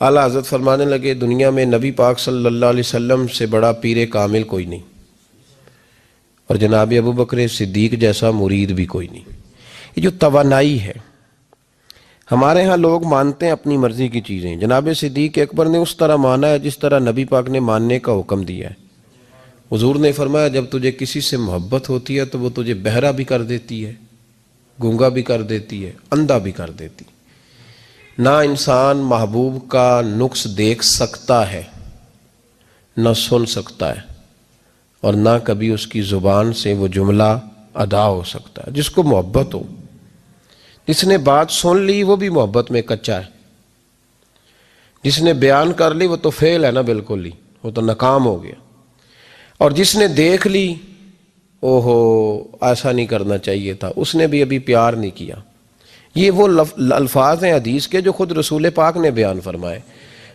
اعلیٰ حضرت فرمانے لگے دنیا میں نبی پاک صلی اللہ علیہ وسلم سے بڑا پیر کامل کوئی نہیں، اور جناب ابو بکر صدیق جیسا مرید بھی کوئی نہیں۔ یہ جو توانائی ہے، ہمارے ہاں لوگ مانتے ہیں اپنی مرضی کی چیزیں، جناب صدیق اکبر نے اس طرح مانا ہے جس طرح نبی پاک نے ماننے کا حکم دیا ہے۔ حضور نے فرمایا جب تجھے کسی سے محبت ہوتی ہے تو وہ تجھے بہرا بھی کر دیتی ہے، گونگا بھی کر دیتی ہے، اندھا بھی کر دیتی ہے۔ نہ انسان محبوب کا نقص دیکھ سکتا ہے، نہ سن سکتا ہے، اور نہ کبھی اس کی زبان سے وہ جملہ ادا ہو سکتا ہے۔ جس کو محبت ہو، جس نے بات سن لی وہ بھی محبت میں کچا ہے، جس نے بیان کر لی وہ تو فیل ہے نا، بالکل ہی وہ تو ناکام ہو گیا، اور جس نے دیکھ لی اوہو ایسا نہیں کرنا چاہیے تھا، اس نے بھی ابھی پیار نہیں کیا۔ یہ وہ الفاظ ہیں حدیث کے جو خود رسول پاک نے بیان فرمائے۔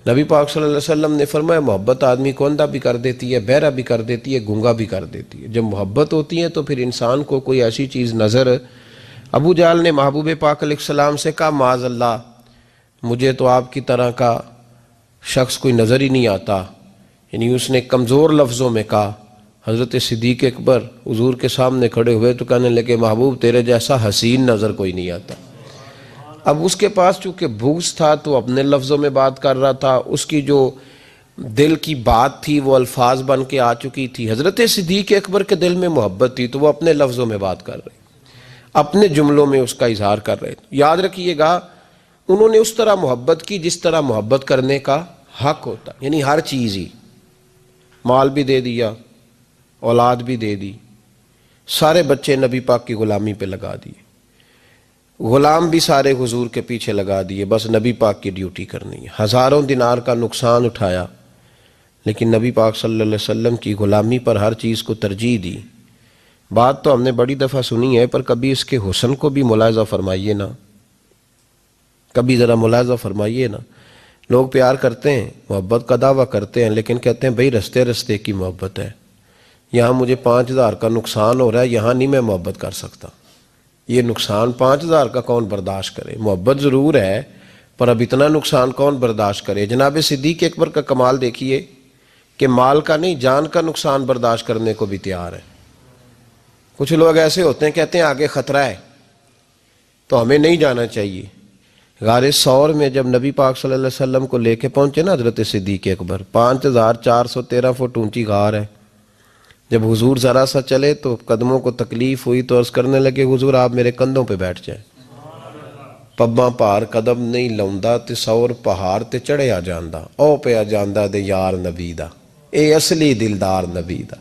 نبی پاک صلی اللہ علیہ وسلم نے فرمایا محبت آدمی کو اندھا بھی کر دیتی ہے، بہرا بھی کر دیتی ہے، گونگا بھی کر دیتی ہے۔ جب محبت ہوتی ہے تو پھر انسان کو کوئی ایسی چیز نظر، ابو جہل نے محبوب پاک علیہ السلام سے کہا معاذ اللہ مجھے تو آپ کی طرح کا شخص کوئی نظر ہی نہیں آتا، یعنی اس نے کمزور لفظوں میں کہا۔ حضرت صدیق اکبر حضور کے سامنے کھڑے ہوئے تو کہنے لگے محبوب تیرے جیسا حسین نظر کوئی نہیں آتا۔ اب اس کے پاس چونکہ بغض تھا تو اپنے لفظوں میں بات کر رہا تھا، اس کی جو دل کی بات تھی وہ الفاظ بن کے آ چکی تھی۔ حضرت صدیق اکبر کے دل میں محبت تھی تو وہ اپنے لفظوں میں بات کر رہے، اپنے جملوں میں اس کا اظہار کر رہے۔ یاد رکھیے گا انہوں نے اس طرح محبت کی جس طرح محبت کرنے کا حق ہوتا، یعنی ہر چیز ہی، مال بھی دے دیا، اولاد بھی دے دی، سارے بچے نبی پاک کی غلامی پہ لگا دیے، غلام بھی سارے حضور کے پیچھے لگا دیے، بس نبی پاک کی ڈیوٹی کرنی ہے۔ ہزاروں دینار کا نقصان اٹھایا لیکن نبی پاک صلی اللہ علیہ وسلم کی غلامی پر ہر چیز کو ترجیح دی۔ بات تو ہم نے بڑی دفعہ سنی ہے پر کبھی اس کے حسن کو بھی ملاحظہ فرمائیے نا، کبھی ذرا ملاحظہ فرمائیے نا۔ لوگ پیار کرتے ہیں، محبت کا دعویٰ کرتے ہیں لیکن کہتے ہیں بھئی رستے رستے کی محبت ہے، یہاں مجھے 5000 کا نقصان ہو رہا ہے، یہاں نہیں میں محبت کر سکتا۔ یہ نقصان 5000 کا کون برداشت کرے؟ محبت ضرور ہے پر اب اتنا نقصان کون برداشت کرے؟ جناب صدیق اکبر کا کمال دیکھیے کہ مال کا نہیں جان کا نقصان برداشت کرنے کو بھی تیار ہے۔ کچھ لوگ ایسے ہوتے ہیں کہتے ہیں آگے خطرہ ہے تو ہمیں نہیں جانا چاہیے۔ غار ثور میں جب نبی پاک صلی اللہ علیہ وسلم کو لے کے پہنچے نا حضرت صدیق اکبر، 5413 فٹ اونچی غار ہے، جب حضور ذرا سا چلے تو قدموں کو تکلیف ہوئی تو عرض کرنے لگے حضور آپ میرے کندھوں پہ بیٹھ جائیں۔ پباں پار قدم نہیں لاؤندا تے سور پہاڑ تے چڑھیا جاندا، او پیا جاندا دے یار نبی دا، اے اصلی دلدار نبی دا۔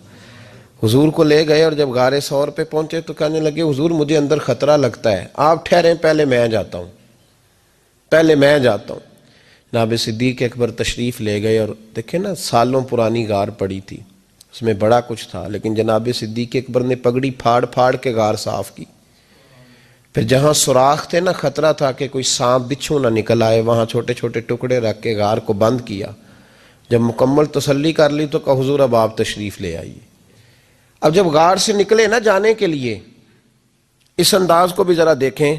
حضور کو لے گئے اور جب غار ثور پہ پہنچے تو کہنے لگے حضور مجھے اندر خطرہ لگتا ہے، آپ ٹھہریں پہلے میں جاتا ہوں، پہلے میں جاتا ہوں۔ جناب صدیق اکبر تشریف لے گئے اور دیکھیں نا سالوں پرانی غار پڑی تھی، اس میں بڑا کچھ تھا لیکن جناب صدیق اکبر نے پگڑی پھاڑ پھاڑ کے غار صاف کی۔ پھر جہاں سوراخ تھے نا، خطرہ تھا کہ کوئی سانپ بچھو نہ نکل آئے، وہاں چھوٹے چھوٹے ٹکڑے رکھ کے غار کو بند کیا۔ جب مکمل تسلی کر لی تو کہا حضور اب آپ تشریف لے آئیے۔ اب جب غار سے نکلے نا جانے کے لیے، اس انداز کو بھی ذرا دیکھیں۔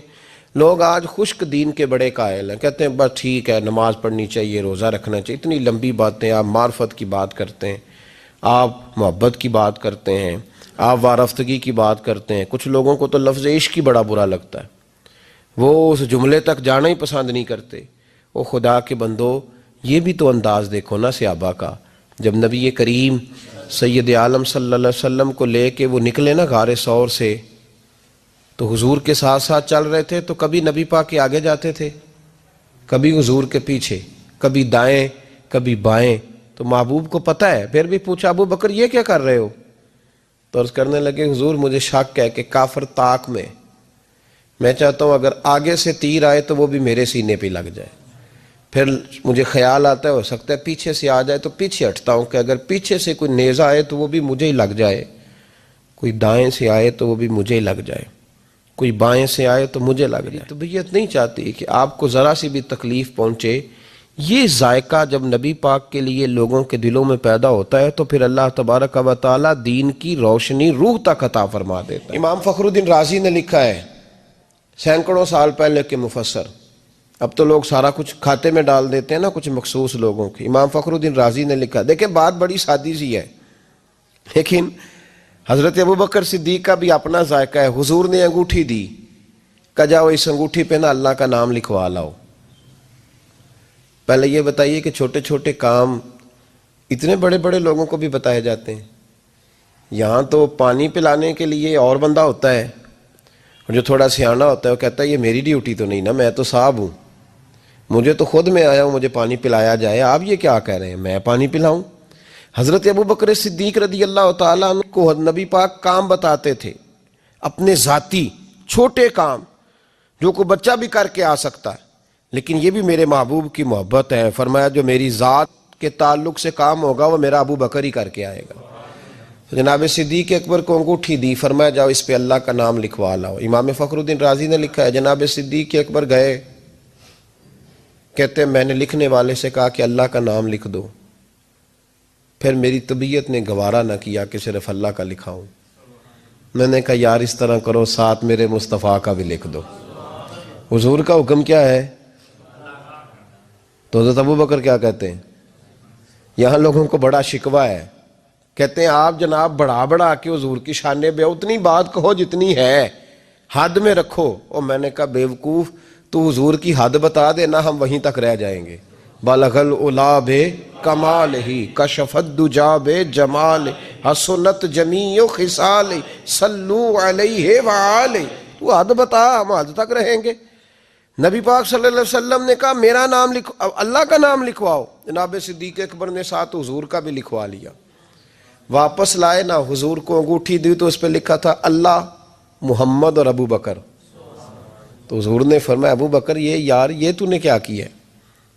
لوگ آج خشک دین کے بڑے قائل ہیں، کہتے ہیں بس ٹھیک ہے نماز پڑھنی چاہیے، روزہ رکھنا چاہیے، اتنی لمبی باتیں، آپ معرفت کی بات کرتے ہیں، آپ محبت کی بات کرتے ہیں، آپ وارفتگی کی بات کرتے ہیں۔ کچھ لوگوں کو تو لفظ عشق ہی بڑا برا لگتا ہے، وہ اس جملے تک جانا ہی پسند نہیں کرتے۔ وہ خدا کے بندو یہ بھی تو انداز دیکھو نا صحابہ کا، جب نبی کریم سید عالم صلی اللہ علیہ وسلم کو لے کے وہ نکلے نا غار ثور سے تو حضور کے ساتھ ساتھ چل رہے تھے، تو کبھی نبی پاک کے آگے جاتے تھے، کبھی حضور کے پیچھے، کبھی دائیں کبھی بائیں۔ تو محبوب کو پتہ ہے، پھر بھی پوچھا ابو بکر یہ کیا کر رہے ہو؟ تو عرض کرنے لگے حضور مجھے شک ہے کہ کافر طاق میں چاہتا ہوں اگر آگے سے تیر آئے تو وہ بھی میرے سینے پہ لگ جائے، پھر مجھے خیال آتا ہے ہو سکتا ہے پیچھے سے آ جائے تو پیچھے ہٹتا ہوں کہ اگر پیچھے سے کوئی نیزہ آئے تو وہ بھی مجھے ہی لگ جائے، کوئی دائیں سے آئے تو وہ بھی مجھے ہی لگ جائے، کوئی بائیں سے آئے تو مجھے لگ جائے۔ طبیعت نہیں چاہتی کہ آپ کو ذرا سی بھی تکلیف پہنچے۔ یہ ذائقہ جب نبی پاک کے لیے لوگوں کے دلوں میں پیدا ہوتا ہے تو پھر اللہ تبارک و تعالیٰ دین کی روشنی روح تک عطا فرما دیتا ہے۔ امام فخر الدین رازی نے لکھا ہے، سینکڑوں سال پہلے کے مفسر، اب تو لوگ سارا کچھ کھاتے میں ڈال دیتے ہیں نا، کچھ مخصوص لوگوں کی۔ امام فخر الدین رازی نے لکھا، دیکھیں بات بڑی سادی سی ہے، لیکن حضرت ابوبکر صدیق کا بھی اپنا ذائقہ ہے۔ حضور نے انگوٹھی دی، کہا جاؤ اس انگوٹھی پہ نا اللہ کا نام لکھوا لاؤ۔ پہلے یہ بتائیے کہ چھوٹے چھوٹے کام اتنے بڑے بڑے لوگوں کو بھی بتائے جاتے ہیں؟ یہاں تو پانی پلانے کے لیے اور بندہ ہوتا ہے، اور جو تھوڑا سیانا ہوتا ہے وہ کہتا ہے یہ میری ڈیوٹی تو نہیں نا، میں تو صاحب ہوں، مجھے تو خود میں آیا ہوں مجھے پانی پلایا جائے، آپ یہ کیا کہہ رہے ہیں میں پانی پلاؤں؟ حضرت ابوبکر صدیق رضی اللہ تعالیٰ عنہ کو نبی پاک کام بتاتے تھے، اپنے ذاتی چھوٹے کام جو کوئی بچہ بھی کر کے آ سکتا ہے، لیکن یہ بھی میرے محبوب کی محبت ہے۔ فرمایا جو میری ذات کے تعلق سے کام ہوگا وہ میرا ابو بکر ہی کر کے آئے گا۔ جناب صدیق اکبر کو انگوٹھی دی، فرمایا جاؤ اس پہ اللہ کا نام لکھوا لاؤ۔ امام فخر الدین رازی نے لکھا ہے جناب صدیق اکبر گئے، کہتے ہیں میں نے لکھنے والے سے کہا کہ اللہ کا نام لکھ دو، پھر میری طبیعت نے گوارا نہ کیا کہ صرف اللہ کا لکھاؤں، میں نے کہا یار اس طرح کرو ساتھ میرے مصطفیٰ کا بھی لکھ دو۔ حضور کا حکم کیا ہے؟ تو حضرت ابوبکر کیا کہتے ہیں؟ یہاں لوگوں کو بڑا شکوہ ہے، کہتے ہیں آپ جناب بڑھا بڑھا کے حضور کی شان بے، اتنی بات کہو جتنی ہے، حد میں رکھو۔ اور میں نے کہا بیوقوف تو حضور کی حد بتا دے نا، ہم وہیں تک رہ جائیں گے۔ بالغ العلا بے کمال ہی کشف الدجا بے جمال حسنت جمیع خصال صلو علیہ وآلہ، تو حد بتا ہم حد تک رہیں گے۔ نبی پاک صلی اللہ علیہ وسلم نے کہا میرا نام لکھو، اللہ کا نام لکھواؤ۔ جناب صدیق اکبر نے ساتھ حضور کا بھی لکھوا لیا۔ واپس لائے نا، حضور کو انگوٹھی دی تو اس پہ لکھا تھا اللہ، محمد اور ابو بکر۔ تو حضور نے فرمایا ابو بکر یہ تو نے کیا کیا ہے؟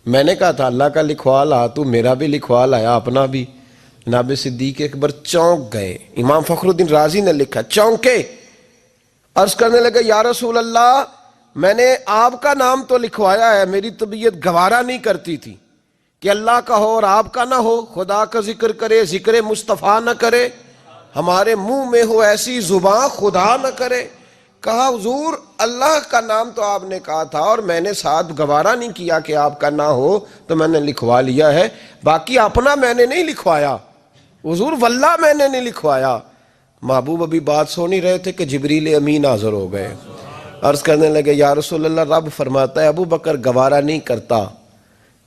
میں نے کہا تھا اللہ کا لکھوا لا، تو میرا بھی لکھوا لایا اپنا بھی۔ جناب صدیق اکبر چونک گئے۔ امام فخر الدین رازی نے لکھا چونکے، عرض کرنے لگے یا رسول اللہ میں نے آپ کا نام تو لکھوایا ہے، میری طبیعت گوارا نہیں کرتی تھی کہ اللہ کا ہو اور آپ کا نہ ہو، خدا کا ذکر کرے ذکر مصطفیٰ نہ کرے، ہمارے منہ میں ہو ایسی زبان خدا نہ کرے۔ کہا حضور اللہ کا نام تو آپ نے کہا تھا اور میں نے ساتھ گوارا نہیں کیا کہ آپ کا نہ ہو، تو میں نے لکھوا لیا ہے، باقی اپنا میں نے نہیں لکھوایا حضور، واللہ میں نے نہیں لکھوایا۔ محبوب ابھی بات سن ہی رہے تھے کہ جبریل امین حاضر ہو گئے، عرض کرنے لگے یا رسول اللہ رب فرماتا ہے ابو بکر گوارا نہیں کرتا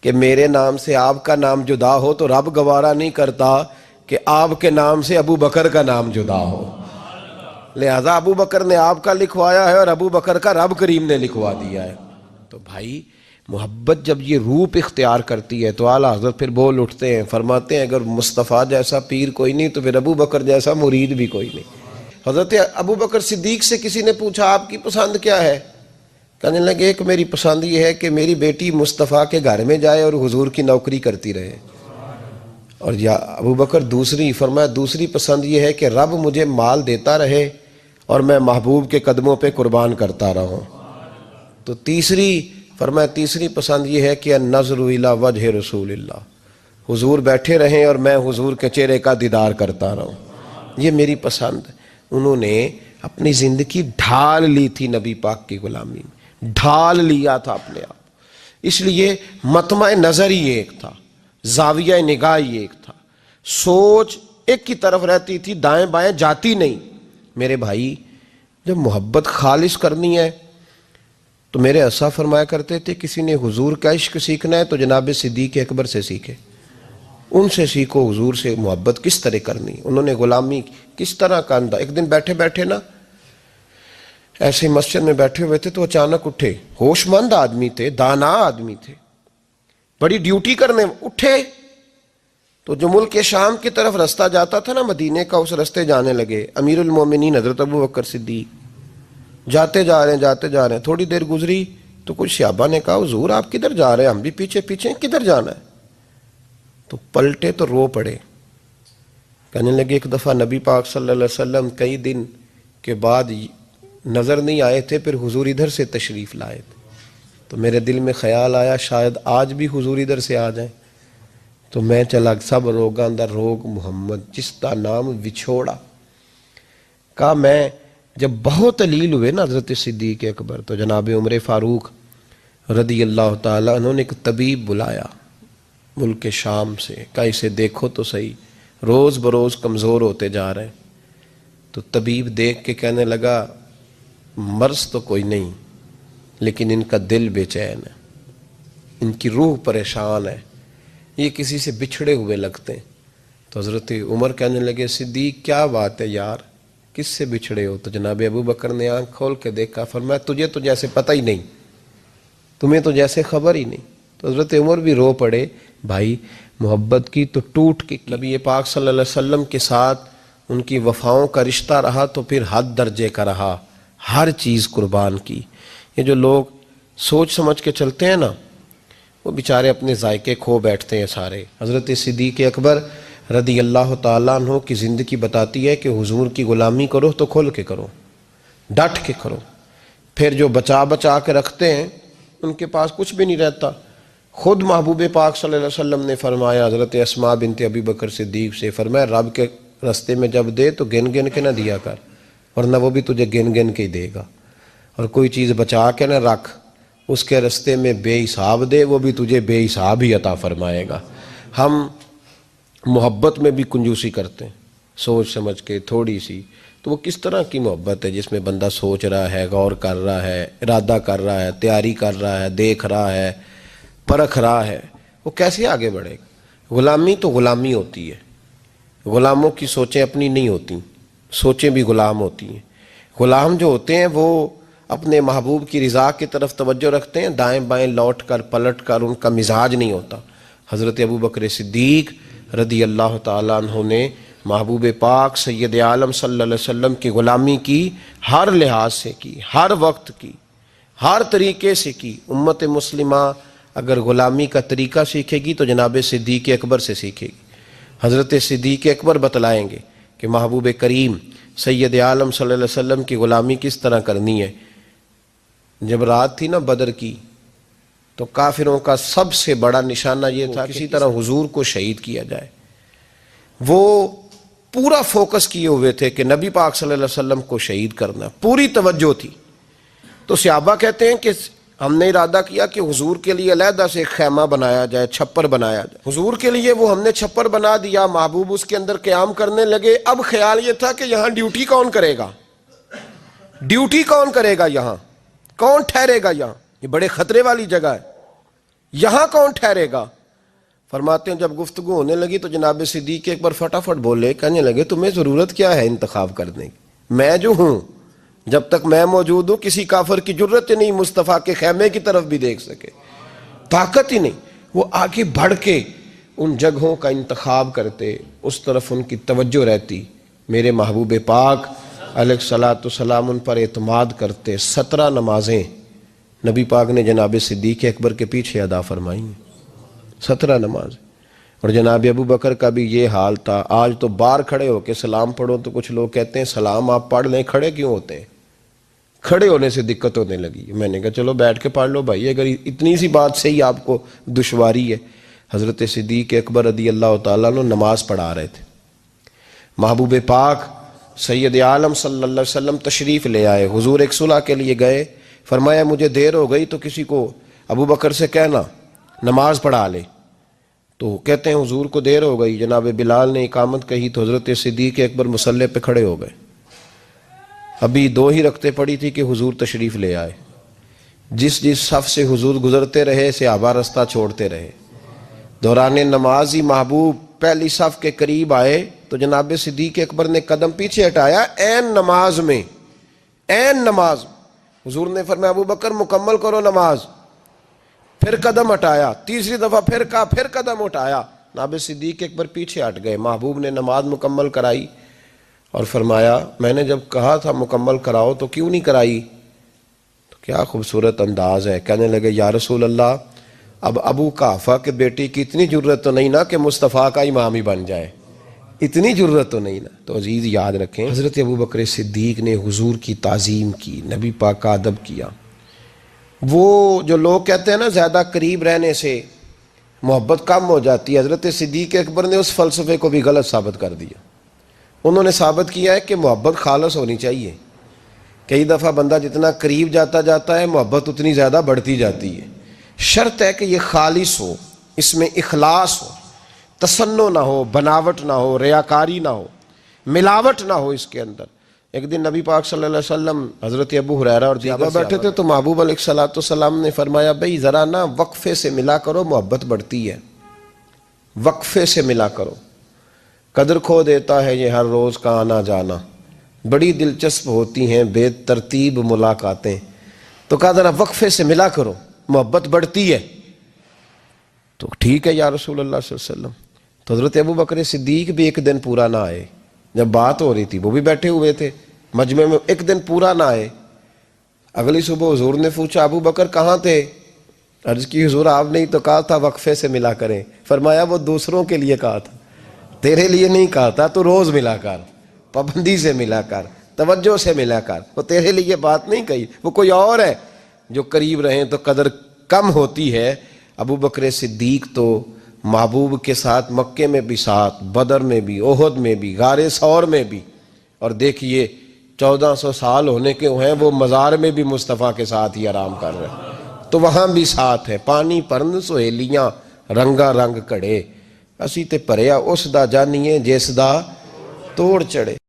کہ میرے نام سے آپ کا نام جدا ہو، تو رب گوارا نہیں کرتا کہ آپ کے نام سے ابو بکر کا نام جدا ہو، لہذا ابو بکر نے آپ کا لکھوایا ہے اور ابو بکر کا رب کریم نے لکھوا دیا ہے۔ تو بھائی محبت جب یہ روپ اختیار کرتی ہے تو اعلیٰ حضرت پھر بول اٹھتے ہیں، فرماتے ہیں اگر مصطفیٰ جیسا پیر کوئی نہیں تو پھر ابو بکر جیسا مرید بھی کوئی نہیں۔ حضرت ابو بکر صدیق سے کسی نے پوچھا آپ کی پسند کیا ہے؟ کہنے لگے ایک میری پسند یہ ہے کہ میری بیٹی مصطفیٰ کے گھر میں جائے اور حضور کی نوکری کرتی رہے، اور یا ابو بکر دوسری، فرمایا دوسری پسند یہ ہے کہ رب مجھے مال دیتا رہے اور میں محبوب کے قدموں پہ قربان کرتا رہوں۔ تو تیسری، فرمایا تیسری پسند یہ ہے کہ النظر الی وجہ رسول اللہ، حضور بیٹھے رہیں اور میں حضور کے چہرے کا دیدار کرتا رہوں، یہ میری پسند۔ انہوں نے اپنی زندگی ڈھال لی تھی نبی پاک کی غلامی میں، ڈھال لیا تھا اپنے آپ، اس لیے مطمع نظر ہی ایک تھا، زاویہ نگاہ ہی ایک تھا، سوچ ایک کی طرف رہتی تھی، دائیں بائیں جاتی نہیں۔ میرے بھائی جب محبت خالص کرنی ہے تو میرے اسا فرمایا کرتے تھے کسی نے حضور کا عشق سیکھنا ہے تو جناب صدیق اکبر سے سیکھے، ان سے سیکھو حضور سے محبت کس طرح کرنی، انہوں نے غلامی کس طرح کا انداز۔ ایک دن بیٹھے بیٹھے نا ایسے مسجد میں بیٹھے ہوئے تھے تو اچانک اٹھے، ہوش مند آدمی تھے، دانا آدمی تھے، بڑی ڈیوٹی کرنے اٹھے، تو جو ملک شام کی طرف رستہ جاتا تھا نا مدینے کا، اس رستے جانے لگے۔ امیر المومنین حضرت ابو بکر صدیق جاتے جا رہے ہیں، تھوڑی دیر گزری تو کچھ صحابہ نے کہا حضور آپ کدھر جا رہے ہیں؟ ہم بھی پیچھے پیچھے، کدھر جانا ہے؟ تو پلٹے تو رو پڑے، کہنے لگے ایک دفعہ نبی پاک صلی اللہ علیہ وسلم کئی دن کے بعد نظر نہیں آئے تھے، پھر حضور ادھر سے تشریف لائے تھے، تو میرے دل میں خیال آیا شاید آج بھی حضور ادھر سے آ جائیں، تو میں چلا سب روگاں دا روگ محمد جس کا نام وچھوڑا۔ کہا میں جب بہت علیل ہوئے نا حضرت صدیق اکبر، تو جناب عمر فاروق رضی اللہ تعالیٰ عنہ نے ایک طبیب بلایا ملک شام سے، کہا اسے دیکھو تو صحیح، روز بروز کمزور ہوتے جا رہے ہیں۔ تو طبیب دیکھ کے کہنے لگا مرض تو کوئی نہیں، لیکن ان کا دل بے چین ہے، ان کی روح پریشان ہے، یہ کسی سے بچھڑے ہوئے لگتے ہیں۔ تو حضرت عمر کہنے لگے صدیق کیا بات ہے یار، کس سے بچھڑے ہو؟ تو جناب ابو بکر نے آنکھ کھول کے دیکھا، فرمایا تجھے تو جیسے پتہ ہی نہیں، تمہیں تو جیسے خبر ہی نہیں۔ تو حضرت عمر بھی رو پڑے، بھائی محبت کی تو ٹوٹ کے نبی پاک صلی اللہ علیہ وسلم کے ساتھ ان کی وفاؤں کا رشتہ رہا تو پھر حد درجے کا رہا، ہر چیز قربان کی۔ یہ جو لوگ سوچ سمجھ کے چلتے ہیں نا، وہ بیچارے اپنے ذائقے کھو بیٹھتے ہیں سارے۔ حضرت صدیق اکبر رضی اللہ تعالیٰ عنہ کی زندگی بتاتی ہے کہ حضور کی غلامی کرو تو کھل کے کرو، ڈٹ کے کرو، پھر جو بچا بچا کے رکھتے ہیں ان کے پاس کچھ بھی نہیں رہتا۔ خود محبوب پاک صلی اللہ علیہ وسلم نے فرمایا حضرت اسماء بنت ابی بکر صدیق سے، فرمایا رب کے رستے میں جب دے تو گن گن کے نہ دیا کر، ورنہ وہ بھی تجھے گن گن کے ہی دے گا، اور کوئی چیز بچا کے نہ رکھ، اس کے رستے میں بے حساب دے، وہ بھی تجھے بے حساب ہی عطا فرمائے گا۔ ہم محبت میں بھی کنجوسی کرتے ہیں، سوچ سمجھ کے تھوڑی سی، تو وہ کس طرح کی محبت ہے جس میں بندہ سوچ رہا ہے، غور کر رہا ہے، ارادہ کر رہا ہے، تیاری کر رہا ہے، دیکھ رہا ہے، پرکھ رہا ہے، وہ کیسے آگے بڑھے گا؟ غلامی تو غلامی ہوتی ہے، غلاموں کی سوچیں اپنی نہیں ہوتی، سوچیں بھی غلام ہوتی ہیں۔ غلام جو ہوتے ہیں وہ اپنے محبوب کی رضا کی طرف توجہ رکھتے ہیں، دائیں بائیں لوٹ کر پلٹ کر ان کا مزاج نہیں ہوتا۔ حضرت ابو بکر صدیق رضی اللہ تعالیٰ عنہ نے محبوب پاک سید عالم صلی اللہ علیہ وسلم کی غلامی کی، ہر لحاظ سے کی، ہر وقت کی، ہر طریقے سے کی۔ امت مسلمہ اگر غلامی کا طریقہ سیکھے گی تو جناب صدیق اکبر سے سیکھے گی۔ حضرت صدیق اکبر بتلائیں گے کہ محبوب کریم سید عالم صلی اللہ علیہ وسلم کی غلامی کس طرح کرنی ہے۔ جب رات تھی نا بدر کی، تو کافروں کا سب سے بڑا نشانہ یہ تھا کسی طرح حضور کو شہید کیا جائے۔ وہ پورا فوکس کیے ہوئے تھے کہ نبی پاک صلی اللہ علیہ وسلم کو شہید کرنا، پوری توجہ تھی۔ تو صحابہ کہتے ہیں کہ ہم نے ارادہ کیا کہ حضور کے لیے علیحدہ سے ایک خیمہ بنایا جائے، چھپر بنایا جائے۔ حضور کے لیے وہ ہم نے چھپر بنا دیا، محبوب اس کے اندر قیام کرنے لگے۔ اب خیال یہ تھا کہ یہاں ڈیوٹی کون کرے گا، ڈیوٹی کون کرے گا، یہاں کون ٹھہرے گا، یہاں یہ بڑے خطرے والی جگہ ہے، یہاں کون ٹھہرے گا۔ فرماتے ہیں جب گفتگو ہونے لگی تو جناب صدیق اکبر فٹافٹ بولے، کہنے لگے تمہیں ضرورت کیا ہے انتخاب کرنے کی، میں جو ہوں، جب تک میں موجود ہوں کسی کافر کی جرت ہی نہیں مصطفیٰ کے خیمے کی طرف بھی دیکھ سکے، طاقت ہی نہیں۔ وہ آگے بڑھ کے ان جگہوں کا انتخاب کرتے، اس طرف ان کی توجہ رہتی۔ میرے محبوب پاک علیہ الصلوۃ والسلام ان پر اعتماد کرتے۔ 17 نمازیں نبی پاک نے جناب صدیق اکبر کے پیچھے ادا فرمائی ہیں، 17 نماز۔ اور جناب ابو بکر کا بھی یہ حال تھا۔ آج تو باہر کھڑے ہو کے سلام پڑھو تو کچھ لوگ کہتے ہیں سلام آپ پڑھ لیں، کھڑے کیوں ہوتے ہیں؟ کھڑے ہونے سے دقت ہونے لگی۔ میں نے کہا چلو بیٹھ کے پڑھ لو بھائی، اگر اتنی سی بات سے ہی آپ کو دشواری ہے۔ حضرت صدیق اکبر رضی اللہ تعالیٰ عنہ نماز پڑھا رہے تھے، محبوب پاک سید عالم صلی اللہ علیہ وسلم تشریف لے آئے۔ حضور ایک صلح کے لیے گئے، فرمایا مجھے دیر ہو گئی تو کسی کو ابو بکر سے کہنا نماز پڑھا لے۔ تو کہتے ہیں حضور کو دیر ہو گئی، جناب بلال نے اقامت کہی تو حضرت صدیق اکبر مصلی پہ کھڑے ہو گئے۔ ابھی 2 ہی رکعتیں پڑی تھی کہ حضور تشریف لے آئے۔ جس صف سے حضور گزرتے رہے صحابہ رستہ چھوڑتے رہے۔ دوران نماز ہی محبوب پہلی صف کے قریب آئے تو جناب صدیق اکبر نے قدم پیچھے ہٹایا، عین نماز میں، عین نماز۔ حضور نے فرمایا ابو بکر مکمل کرو نماز، پھر قدم ہٹایا، تیسری دفعہ پھر کہا، پھر قدم ہٹایا۔ جناب صدیق اکبر پیچھے ہٹ گئے۔ محبوب نے نماز مکمل کرائی اور فرمایا میں نے جب کہا تھا مکمل کراؤ تو کیوں نہیں کرائی؟ تو کیا خوبصورت انداز ہے۔ کہنے لگے یا رسول اللہ اب ابو قحافہ کے بیٹی کی اتنی جرت تو نہیں نا کہ مصطفیٰ کا امام ہی بن جائے، اتنی جرت تو نہیں نا۔ تو عزیز یاد رکھیں حضرت ابو بکر صدیق نے حضور کی تعظیم کی، نبی پاک کا ادب کیا۔ وہ جو لوگ کہتے ہیں نا زیادہ قریب رہنے سے محبت کم ہو جاتی ہے، حضرت صدیق اکبر نے اس فلسفے کو بھی غلط ثابت کر دیا۔ انہوں نے ثابت کیا ہے کہ محبت خالص ہونی چاہیے۔ کئی دفعہ بندہ جتنا قریب جاتا ہے محبت اتنی زیادہ بڑھتی جاتی ہے۔ شرط ہے کہ یہ خالص ہو، اس میں اخلاص ہو، تصنع نہ ہو، بناوٹ نہ ہو، ریاکاری نہ ہو، ملاوٹ نہ ہو اس کے اندر۔ ایک دن نبی پاک صلی اللہ علیہ وسلم حضرت ابو ہریرہ اور دیگر بیٹھے تھے تو محبوب علیہ السلام نے فرمایا بھئی ذرا نا وقفے سے ملا کرو، محبت بڑھتی ہے، وقفے سے ملا کرو، قدر کھو دیتا ہے یہ ہر روز کا آنا جانا، بڑی دلچسپ ہوتی ہیں بے ترتیب ملاقاتیں، تو کہا ذرا وقفے سے ملا کرو، محبت بڑھتی ہے۔ تو ٹھیک ہے یا رسول اللہ صلی اللہ علیہ وسلم۔ تو حضرت ابو بکر صدیق بھی ایک دن پورا نہ آئے، جب بات ہو رہی تھی وہ بھی بیٹھے ہوئے تھے مجمع میں، ایک دن پورا نہ آئے۔ اگلی صبح حضور نے پوچھا ابو بکر کہاں تھے؟ عرض کی حضور آپ نے تو کہا تھا وقفے سے ملا کریں۔ فرمایا وہ دوسروں کے لیے کہا تھا، تیرے لیے نہیں کہا تھا، تو روز ملا کر، پابندی سے ملا کر، توجہ سے ملا کر، وہ تیرے لیے بات نہیں کہی، وہ کوئی اور ہے جو قریب رہیں تو قدر کم ہوتی ہے۔ ابو بکر صدیق تو محبوب کے ساتھ مکے میں بھی ساتھ، بدر میں بھی، احد میں بھی، غار ثور میں بھی، اور دیکھیے 1400 سال ہونے کے ہیں وہ مزار میں بھی مصطفیٰ کے ساتھ ہی آرام کر رہے ہیں، تو وہاں بھی ساتھ ہے۔ پانی پرن سہیلیاں رنگا رنگ کڑے، اسی تے پریا اس دا جانیے جس دا توڑ چڑھے۔